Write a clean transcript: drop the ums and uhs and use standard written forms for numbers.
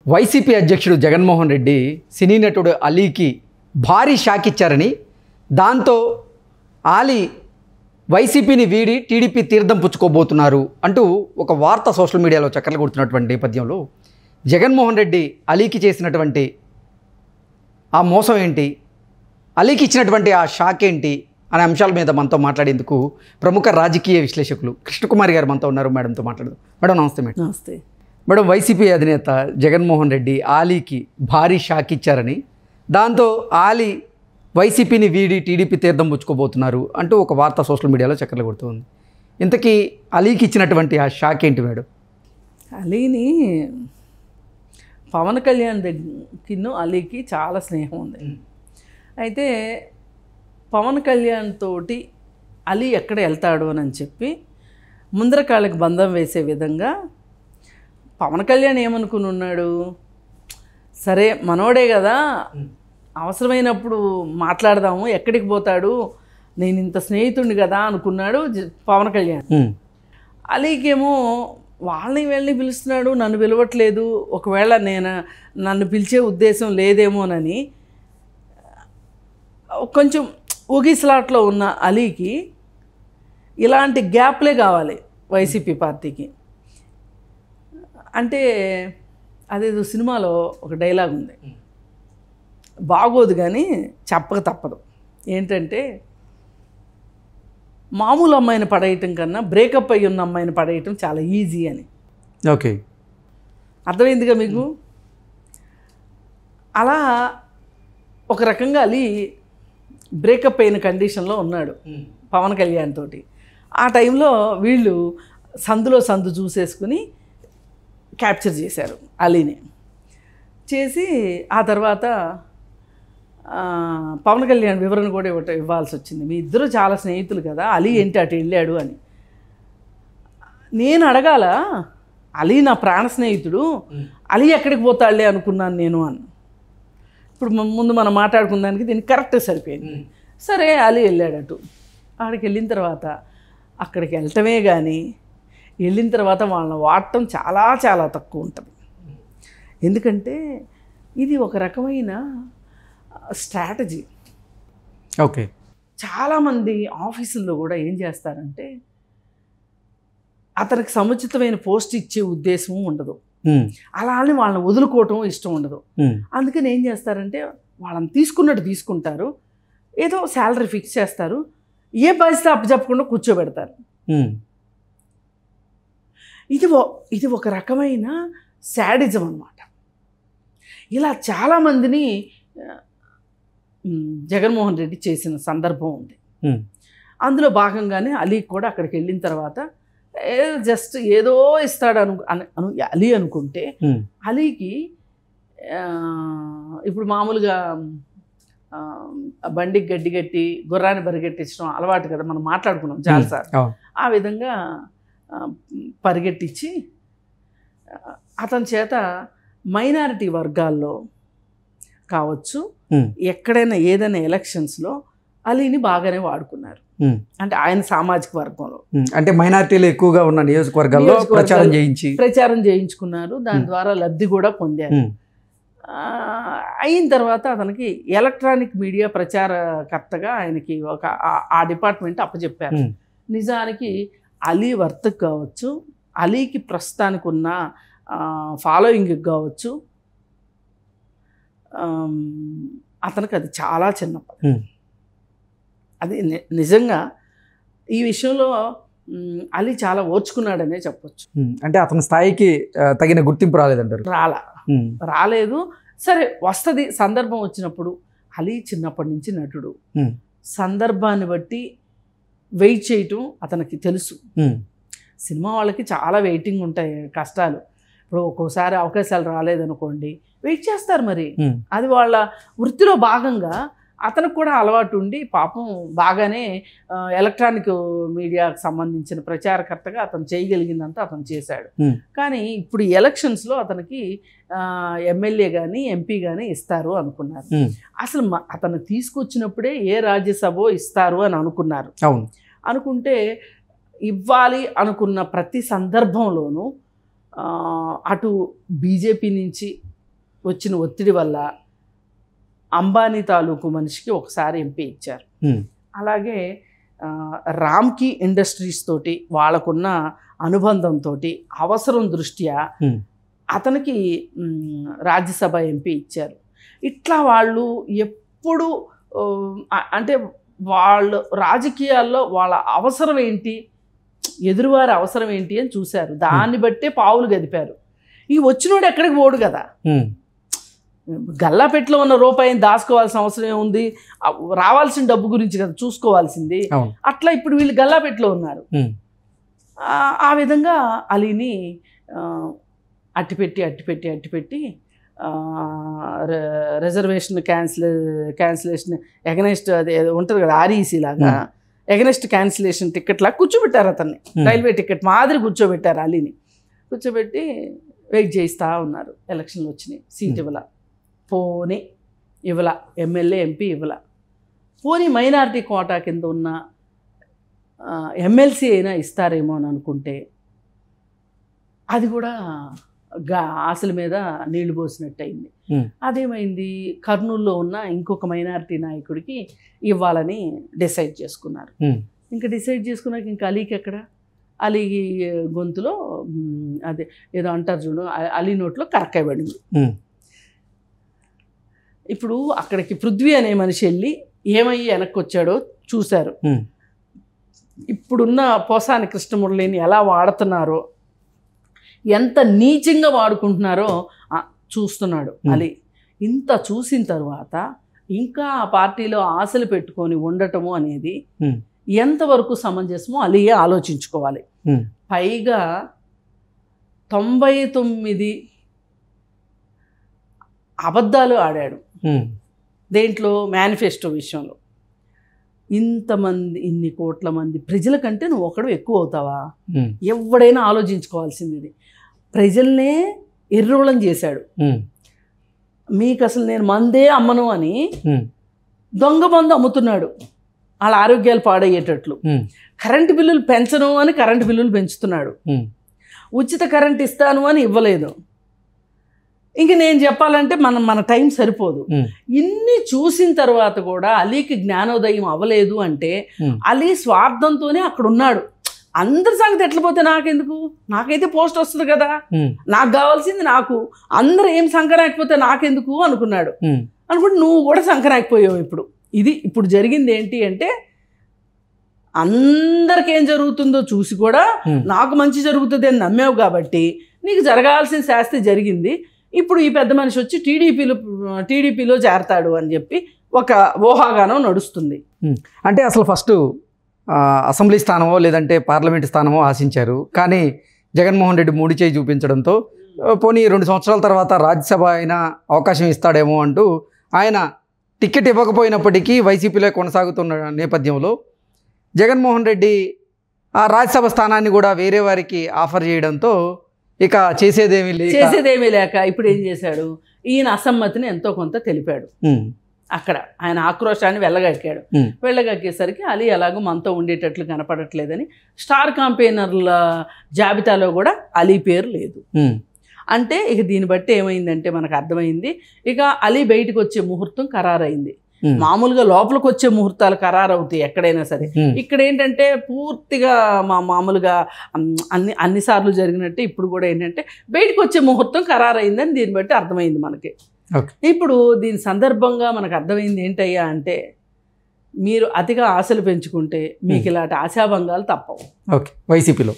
YCP అధ్యక్షుడు జగన్మోహన్ రెడ్డి సినీ నటుడు అలీకి భారీ షాక్ ఇచ్చారని, దాంతో అలీ వైసీపీని వీడి టీడీపీ తీర్థం పుచ్చుకోబోతున్నారు అంటూ ఒక వార్త సోషల్ మీడియాలో చక్కర్లు కొడుతున్నటువంటి నేపథ్యంలో జగన్మోహన్ రెడ్డి అలీకి చేసినటువంటి ఆ మోసం ఏంటి, అలీకి ఇచ్చినటువంటి ఆ షాక్ ఏంటి అనే అంశాల మీద మనతో మాట్లాడేందుకు ప్రముఖ రాజకీయ విశ్లేషకులు కృష్ణకుమారి గారు మనతో ఉన్నారు. మేడంతో మాట్లాడదు. మేడం నమస్తే. మేడం నమస్తే. మేడం, వైసీపీ అధినేత జగన్మోహన్ రెడ్డి అలీకి భారీ షాక్ ఇచ్చారని, దాంతో అలీ వైసీపీని వీడి టీడీపీ తీర్థం పుచ్చుకోబోతున్నారు అంటూ ఒక వార్త సోషల్ మీడియాలో చక్కర్లు కొడుతుంది. ఇంతకీ అలీకి ఇచ్చినటువంటి ఆ షాక్ ఏంటి మేడం? అలీని పవన్ కళ్యాణ్ దగ్గర అలీకి చాలా స్నేహం ఉంది. అయితే పవన్ కళ్యాణ్ తోటి అలీ ఎక్కడ వెళ్తాడు అని చెప్పి ముందర కాళ్ళకి బంధం వేసే విధంగా పవన్ కళ్యాణ్ ఏమనుకుని ఉన్నాడు, సరే మనోడే కదా, అవసరమైనప్పుడు మాట్లాడదాము, ఎక్కడికి పోతాడు, నేను ఇంత స్నేహితుడిని కదా అనుకున్నాడు పవన్ కళ్యాణ్. అలీకేమో వాళ్ళని వీళ్ళని పిలుస్తున్నాడు, నన్ను పిలవట్లేదు, ఒకవేళ నన్ను పిలిచే ఉద్దేశం లేదేమోనని కొంచెం ఊగిసలాట్లో ఉన్న అలీకి ఇలాంటి గ్యాప్లే కావాలి వైసీపీ పార్టీకి. అంటే అదేదో సినిమాలో ఒక డైలాగ్ ఉంది, బాగోదు కానీ చెప్పక తప్పదు. ఏంటంటే, మామూలు అమ్మాయిని పడేయటం కన్నా బ్రేకప్ అయ్యి ఉన్న అమ్మాయిని పడేయటం చాలా ఈజీ అని. ఓకే, అర్థమైందిగా మీకు? అలా ఒక రకంగా అలీ బ్రేకప్ అయిన కండిషన్లో ఉన్నాడు పవన్ కళ్యాణ్ తోటి. ఆ టైంలో వీళ్ళు సందు చూసేసుకుని క్యాప్చర్ చేశారు అలీని. చేసి ఆ తర్వాత పవన్ కళ్యాణ్ వివరణ కూడా ఇవ్వాల్సి వచ్చింది. మీ ఇద్దరు చాలా స్నేహితులు కదా, అలీ ఏంటి అటు వెళ్ళాడు అని. నేను అడగాల, అలీ నా ప్రాణ స్నేహితుడు, అలీ ఎక్కడికి పోతాడులే అనుకున్నాను నేను అన్న. ఇప్పుడు ముందు మనం మాట్లాడుకున్నానికి దీనికి కరెక్ట్గా సరిపోయింది. సరే అలీ వెళ్ళాడు అటు. అక్కడికి వెళ్ళిన తర్వాత అక్కడికి వెళ్ళటమే కానీ వెళ్ళిన తర్వాత వాళ్ళని వాడటం చాలా చాలా తక్కువ ఉంటుంది. ఎందుకంటే ఇది ఒక రకమైన స్ట్రాటజీ. ఓకే, చాలామంది ఆఫీసుల్లో కూడా ఏం చేస్తారంటే అతనికి సముచితమైన పోస్ట్ ఇచ్చే ఉద్దేశం ఉండదు, అలా అని వాళ్ళని వదులుకోవటం ఇష్టం ఉండదు. అందుకని ఏం చేస్తారంటే వాళ్ళని తీసుకున్నట్టు తీసుకుంటారు, ఏదో శాలరీ ఫిక్స్ చేస్తారు, ఏ బాధ్యత అప్పచెప్పకుండా కూర్చోబెడతారు. ఇది ఒక రకమైన శాడిజం అన్నమాట. ఇలా చాలామందిని జగన్మోహన్ రెడ్డి చేసిన సందర్భం ఉంది. అందులో భాగంగానే అలీ కూడా అక్కడికి వెళ్ళిన తర్వాత జస్ట్ ఏదో ఇస్తాడు అలీ అనుకుంటే, అలీకి ఇప్పుడు మామూలుగా బండికి గడ్డి కట్టి గుర్రాన్ని పరిగెట్టించడం అలవాటు కదా, మనం మాట్లాడుకున్నాం చాలాసార్లు. ఆ విధంగా పరిగెట్టించి అతని చేత మైనారిటీ వర్గాల్లో కావచ్చు, ఎక్కడైనా ఏదైనా ఎలక్షన్స్లో అలీని బాగానే వాడుకున్నారు. అంటే ఆయన సామాజిక వర్గంలో, అంటే మైనారిటీలు ఎక్కువగా ఉన్న నియోజకవర్గాల్లో ప్రచారం చేయించుకున్నారు. దాని ద్వారా లబ్ధి కూడా పొందారు. అయిన తర్వాత అతనికి ఎలక్ట్రానిక్ మీడియా ప్రచారకర్తగా ఆయనకి ఆ డిపార్ట్మెంట్ అప్పచెప్పారు. నిజానికి అలీ వర్తకు కావచ్చు, అలీకి ప్రస్తుతానికి ఉన్న ఫాలోయింగ్కి కావచ్చు, అతనికి అది చాలా చిన్న పని. అది నిజంగా ఈ విషయంలో అలీ చాలా ఓర్చుకున్నాడనే చెప్పొచ్చు. అంటే అతని స్థాయికి తగిన గుర్తింపు రాలేదంటారు? రాలేదు. సరే, వస్తుంది సందర్భం వచ్చినప్పుడు. అలీ చిన్నప్పటి నుంచి నటుడు, సందర్భాన్ని బట్టి వెయిట్ చేయటం అతనికి తెలుసు. సినిమా వాళ్ళకి చాలా వెయిటింగ్ ఉంటాయి, కష్టాలు. ఇప్పుడు ఒక్కోసారి అవకాశాలు రాలేదనుకోండి, వెయిట్ చేస్తారు. మరి అది వాళ్ళ వృత్తిలో భాగంగా అతనికి కూడా అలవాటు ఉండి పాపం బాగానే ఎలక్ట్రానిక్ మీడియాకు సంబంధించిన ప్రచారకర్తగా అతను చేయగలిగిందంతా అతను చేశాడు. కానీ ఇప్పుడు ఎలక్షన్స్లో అతనికి ఎమ్మెల్యే కానీ ఎంపీ కానీ ఇస్తారు అనుకున్నారు. అసలు అతను తీసుకొచ్చినప్పుడే ఏ రాజ్యసభ ఇస్తారు అని అనుకున్నారు. అనుకుంటే ఇవ్వాలి అనుకున్న ప్రతి సందర్భంలోనూ అటు బీజేపీ నుంచి వచ్చిన ఒత్తిడి వల్ల అంబానీ తాలూకు మనిషికి ఒకసారి ఎంపీ ఇచ్చారు. అలాగే రామ్కీ ఇండస్ట్రీస్ తోటి వాళ్ళకున్న అనుబంధంతో అవసరం దృష్ట్యా అతనికి రాజ్యసభ ఎంపీ ఇచ్చారు. ఇట్లా వాళ్ళు ఎప్పుడు అంటే వాళ్ళు రాజకీయాల్లో వాళ్ళ అవసరం ఏంటి, ఎదురువారి అవసరం ఏంటి అని చూశారు. దాన్ని బట్టే పావులు గదిపారు. ఈ వచ్చినోడు ఎక్కడికి పోడు కదా, గల్లాపెట్లో ఉన్న రూపాయిని దాచుకోవాల్సిన అవసరం ఏముంది, రావాల్సిన డబ్బు గురించి కదా చూసుకోవాల్సింది. అట్లా ఇప్పుడు వీళ్ళు గల్లాపెట్లో ఉన్నారు. ఆ విధంగా అలీని అట్టిపెట్టి రిజర్వేషన్ క్యాన్సిలేషన్ ఎగనెస్ట్ అది ఉంటుంది కదా, ఆర్ఈసీ లాగా ఎగనెస్ట్ క్యాన్సిలేషన్ టికెట్ లాగా కూర్చోబెట్టారు అతన్ని. రైల్వే టికెట్ మాదిరి కూర్చోబెట్టారు అలీని. కూర్చోబెట్టి వెయిట్ చేస్తూ ఉన్నారు. ఎలక్షన్లు వచ్చినాయి, సీట్ ఇవ్వాల, పోనీ ఇవ్వాల, ఎమ్మెల్యే ఎంపీ ఇవ్వాల. పోనీ మైనారిటీ కోటా కింద ఉన్న ఎమ్మెల్సీ అయినా ఇస్తారేమో అని అనుకుంటే అది కూడా ఆశల మీద నీళ్లు పోసినట్టు అయింది. అదేమైంది, కర్నూలులో ఉన్న ఇంకొక మైనారిటీ నాయకుడికి ఇవ్వాలని డిసైడ్ చేసుకున్నారు. ఇంకా డిసైడ్ చేసుకున్నాక ఇంకా అలీకి ఎక్కడ, అలీ గొంతులో అదే ఏదో అంటారు చూడు, అలీ నోట్లో కరక్కాయ పడింది. ఇప్పుడు అక్కడికి పృథ్వీ అనే మనిషి వెళ్ళి ఏమయ్యి వెనక్కి వచ్చాడో చూశారు. ఇప్పుడున్న పోసాని కృష్ణమురళిని ఎలా వాడుతున్నారో, ఎంత నీచంగా వాడుకుంటున్నారో చూస్తున్నాడు అలీ. ఇంత చూసిన తర్వాత ఇంకా ఆ పార్టీలో ఆశలు పెట్టుకొని ఉండటము అనేది ఎంతవరకు సమంజసమో అలీయే ఆలోచించుకోవాలి. పైగా 99 అబద్ధాలు ఆడాడు దేంట్లో, మేనిఫెస్టో విషయంలో. ఇంతమంది, ఇన్ని కోట్ల మంది ప్రజల కంటే నువ్వు ఒకడు ఎక్కువ అవుతావా? ఎవడైనా ఆలోచించుకోవాల్సింది ఇది. ప్రజల్నే ఎర్రోళం చేశాడు. మీకు అసలు నేను మందే అమ్మను అని దొంగ మందు అమ్ముతున్నాడు, వాళ్ళ ఆరోగ్యాలు పాడయ్యేటట్లు. కరెంటు బిల్లులు పెంచను అని కరెంటు బిల్లులు పెంచుతున్నాడు. ఉచిత కరెంట్ ఇస్తాను అని ఇవ్వలేదు. ఇంక నేను చెప్పాలంటే మన టైం సరిపోదు. ఇన్ని చూసిన తర్వాత కూడా అలీకి జ్ఞానోదయం అవ్వలేదు అంటే అలీ స్వార్థంతోనే అక్కడ ఉన్నాడు. అందరి సంగతి ఎట్లా పోతే నాకెందుకు, నాకైతే పోస్ట్ వస్తుంది కదా, నాకు కావాల్సింది నాకు, అందరూ ఏం సంకరాకపోతే నాకెందుకు అనుకున్నాడు. అనుకుంటే నువ్వు కూడా సంకరాకపోయావు. ఇప్పుడు జరిగింది ఏంటి అంటే, అందరికి ఏం జరుగుతుందో చూసి కూడా నాకు మంచి జరుగుతుంది అని నమ్మావు కాబట్టి నీకు జరగాల్సిన శాస్తి జరిగింది. ఇప్పుడు ఈ పెద్ద మనిషి వచ్చి టీడీపీలో చేరతాడు అని చెప్పి ఒక ఊహాగానం నడుస్తుంది. అంటే అసలు ఫస్ట్ అసెంబ్లీ స్థానమో లేదంటే పార్లమెంటు స్థానమో ఆశించారు. కానీ జగన్మోహన్ రెడ్డి మూడి చేయి చూపించడంతో పోనీ 2 సంవత్సరాల తర్వాత రాజ్యసభ అయినా అవకాశం ఇస్తాడేమో అంటూ ఆయన టికెట్ ఇవ్వకపోయినప్పటికీ వైసీపీలో కొనసాగుతున్న నేపథ్యంలో జగన్మోహన్ రెడ్డి ఆ రాజ్యసభ స్థానాన్ని కూడా వేరే వారికి ఆఫర్ చేయడంతో ఇక చేసేదేమీ లేక ఇప్పుడు ఏం చేశాడు, ఈయన అసమ్మతిని ఎంతో కొంత తెలిపాడు. అక్కడ ఆయన ఆక్రోశాన్ని వెళ్ళగక్కేసరికి అలీ ఎలాగో మనతో ఉండేటట్లు కనపడట్లేదని స్టార్ కాంపెయినర్ల జాబితాలో కూడా అలీ పేరు లేదు. అంటే ఇక దీన్ని బట్టి ఏమైందంటే మనకు అర్థమైంది, ఇక అలీ బయటకు వచ్చే ముహూర్తం ఖరారైంది. మామూలుగా లోపలికి వచ్చే ముహూర్తాలు ఖరారవుతాయి ఎక్కడైనా సరే. ఇక్కడ ఏంటంటే పూర్తిగా మామూలుగా అన్నిసార్లు జరిగినట్టే ఇప్పుడు కూడా ఏంటంటే బయటకు వచ్చే ముహూర్తం ఖరారైందని దీన్ని బట్టి అర్థమైంది మనకి. ఇప్పుడు దీని సందర్భంగా మనకు అర్థమైంది ఏంటయ్యా అంటే, మీరు అతిగా ఆశలు పెంచుకుంటే మీకు ఇలాంటి ఆశాభంగాలు తప్పవు. వైసీపీలో